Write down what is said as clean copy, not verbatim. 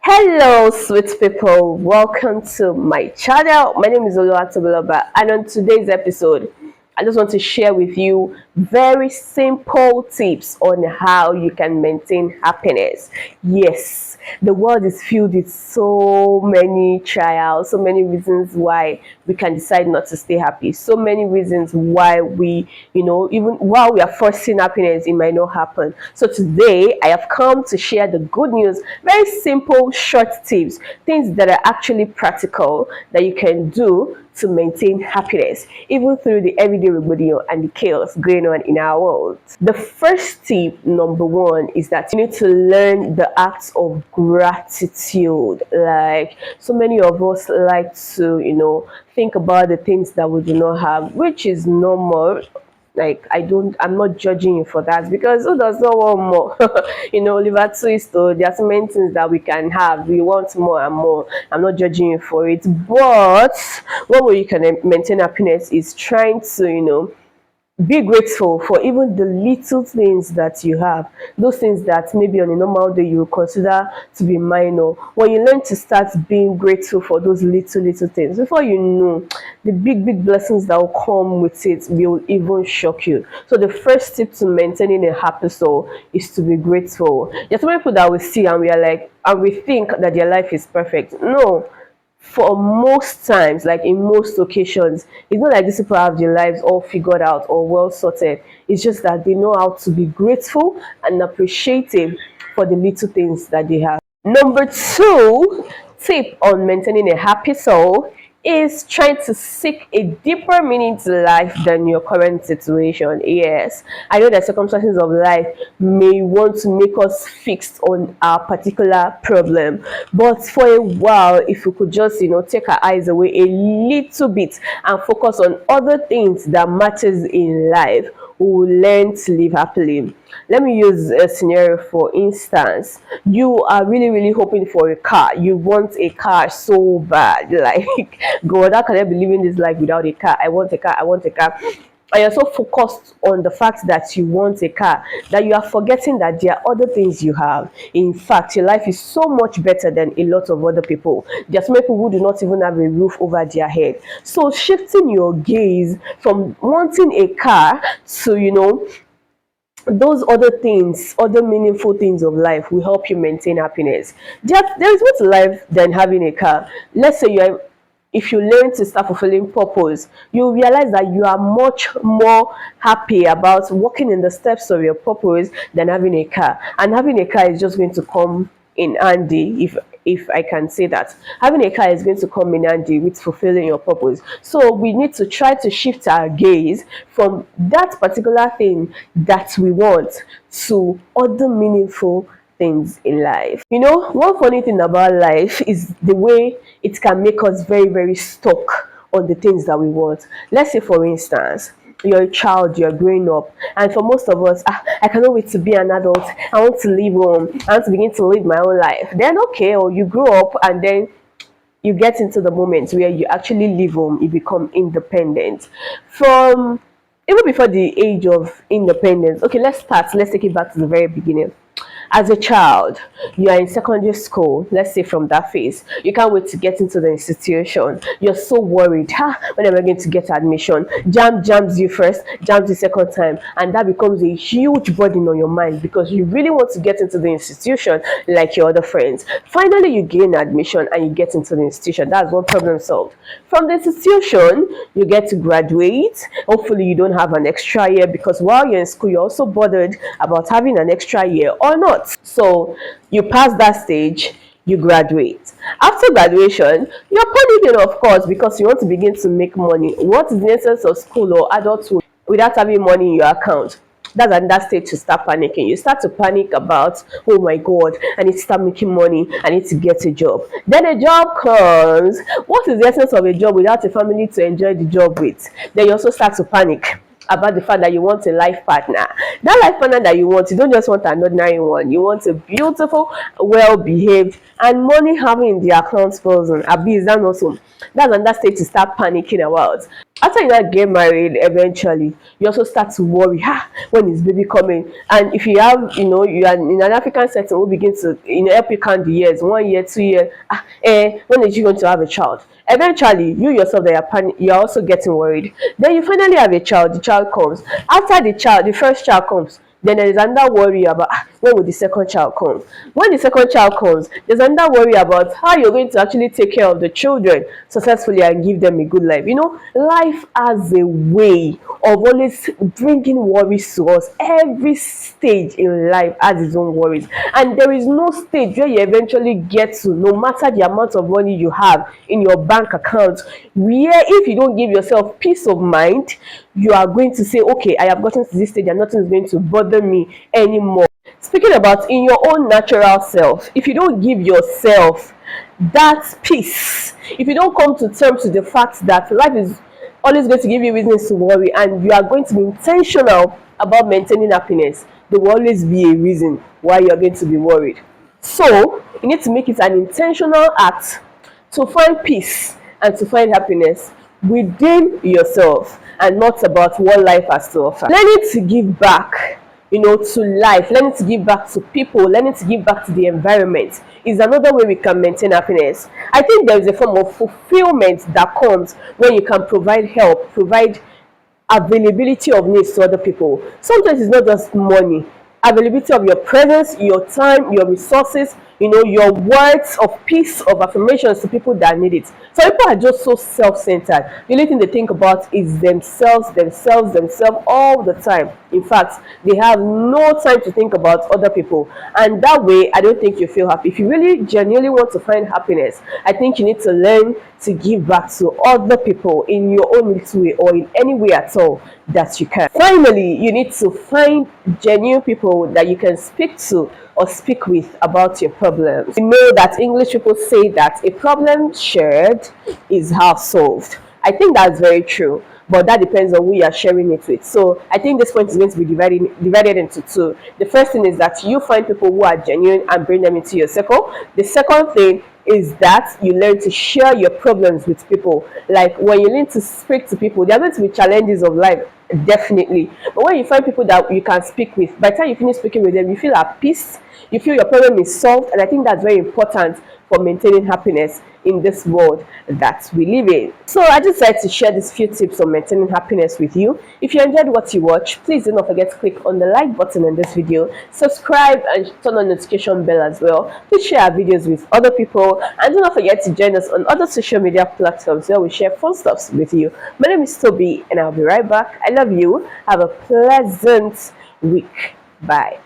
Hello, sweet people. Welcome to my channel. My name is Oluwatobiloba, and on today's episode, I just want to share with you very simple tips on how you can maintain happiness. Yes, the world is filled with so many trials, so many reasons why we can decide not to stay happy, so many reasons why even while we are forcing happiness, it might not happen. So today, I have come to share the good news, very simple, short tips, things that are actually practical that you can do to maintain happiness, even through the everyday rebellion and the chaos going on in our world. The first tip, number one, is that you need to learn the act of gratitude. Like so many of us like to, think about the things that we do not have, which is normal. Like I'm not judging you for that, because who does not want more? Liver twist. So there are so many things that we can have, we want more and more. I'm not judging you for it, but one way you can maintain happiness is trying to be grateful for even the little things that you have, those things that maybe on a normal day you would consider to be minor. When you learn to start being grateful for those little things, before you know, the big blessings that will come with it will even shock you. So the first tip to maintaining a happy soul is to be grateful. There's some people that we see and we think that their life is perfect. No, for most times, like in most occasions, it's not like these people have their lives all figured out or well sorted. It's just that they know how to be grateful and appreciative for the little things that they have. Number two tip on maintaining a happy soul is trying to seek a deeper meaning to life than your current situation. Yes, I know that circumstances of life may want to make us fixed on our particular problem, but for a while, if we could just take our eyes away a little bit and focus on other things that matters in life, we will learn to live happily. Let me use a scenario. For instance, you are really hoping for a car. You want a car so bad, like God, how can I be living this life without a car? I want a car, I want a car. And you're so focused on the fact that you want a car that you are forgetting that there are other things you have. In fact, your life is so much better than a lot of other people. There are some people who do not even have a roof over their head. So shifting your gaze from wanting a car to those other things, other meaningful things of life, will help you maintain happiness. There is more to life than having a car. Let's say if you learn to start fulfilling purpose, you realize that you are much more happy about walking in the steps of your purpose than having a car. And having a car is just going to come in handy, if I can say that. Having a car is going to come in handy with fulfilling your purpose. So we need to try to shift our gaze from that particular thing that we want to other meaningful things in life. One funny thing about life is the way it can make us very stuck on the things that we want. Let's say, for instance, you're a child, you're growing up, and for most of us, I cannot wait to be an adult. I want to leave home. I want to begin to live my own life. Then okay, or you grow up and then you get into the moment where you actually leave home, you become independent. From even before the age of independence, okay, let's take it back to the very beginning. As a child, you are in secondary school. Let's say from that phase, you can't wait to get into the institution. You're so worried. When am I going to get admission? Jams you first, jams the second time, and that becomes a huge burden on your mind because you really want to get into the institution like your other friends. Finally, you gain admission and you get into the institution. That's one problem solved. From the institution, you get to graduate. Hopefully, you don't have an extra year, because while you're in school, you're also bothered about having an extra year or not. So you pass that stage, you graduate. After graduation, you're panicking, of course, because you want to begin to make money. What is the essence of school or adulthood without having money in your account? That's at that stage to start panicking. You start to panic about, oh my God, I need to start making money. I need to get a job. Then a job comes. What is the essence of a job without a family to enjoy the job with? Then you also start to panic about the fact that you want a life partner. That life partner that you want, you don't just want an ordinary one. You want a beautiful, well-behaved, and money having in the account person. Abi, is that not so? That's on that stage to start panicking about. After you now get married, eventually you also start to worry, when is baby coming? And if you have, you are in an African setting, we begin to, help you count the years, 1 year, 2 years. When is you going to have a child? Eventually, you yourself, that you're also getting worried. Then you finally have a child. The child comes. After the first child comes, then there is another worry about, when will the second child come. When the second child comes, there's another worry about how you're going to actually take care of the children successfully and give them a good life. Life has a way of always bringing worries to us. Every stage in life has its own worries, and there is no stage where you eventually get to, no matter the amount of money you have in your bank account, where if you don't give yourself peace of mind, you are going to say, okay, I have gotten to this stage and nothing is going to bother me anymore. Speaking about in your own natural self, if you don't give yourself that peace, if you don't come to terms with the fact that life is always going to give you reasons to worry, and you are going to be intentional about maintaining happiness, there will always be a reason why you're going to be worried. So you need to make it an intentional act to find peace and to find happiness within yourself, and not about what life has to offer. Learning to give back, to life, learning to give back to people, learning to give back to the environment is another way we can maintain happiness. I think there is a form of fulfillment that comes when you can provide help, provide availability of needs to other people. Sometimes it's not just money, availability of your presence, your time, your resources, your words of peace, of affirmations to people that need it. Some people are just so self-centered. The only thing they think about is themselves all the time. In fact, they have no time to think about other people. And that way, I don't think you feel happy. If you really genuinely want to find happiness, I think you need to learn to give back to other people in your own little way, or in any way at all that you can. Finally, you need to find genuine people that you can speak to or speak with about your problems. You know that English people say that a problem shared is half solved. I think that's very true, but that depends on who you are sharing it with. So I think this point is going to be divided into two. The first thing is that you find people who are genuine and bring them into your circle. The second thing is that you learn to share your problems with people. Like when you learn to speak to people, there are going to be challenges of life, definitely. But when you find people that you can speak with, by the time you finish speaking with them, you feel at peace, you feel your problem is solved, and I think that's very important for maintaining happiness in this world that we live in. So I just decided to share these few tips on maintaining happiness with you. If you enjoyed what you watch, please do not forget to click on the like button on this video, subscribe, and turn on the notification bell as well. Please share our videos with other people, and do not forget to join us on other social media platforms where we share fun stuff with you. My name is Toby, and I'll be right back. I love you. Have a pleasant week. Bye.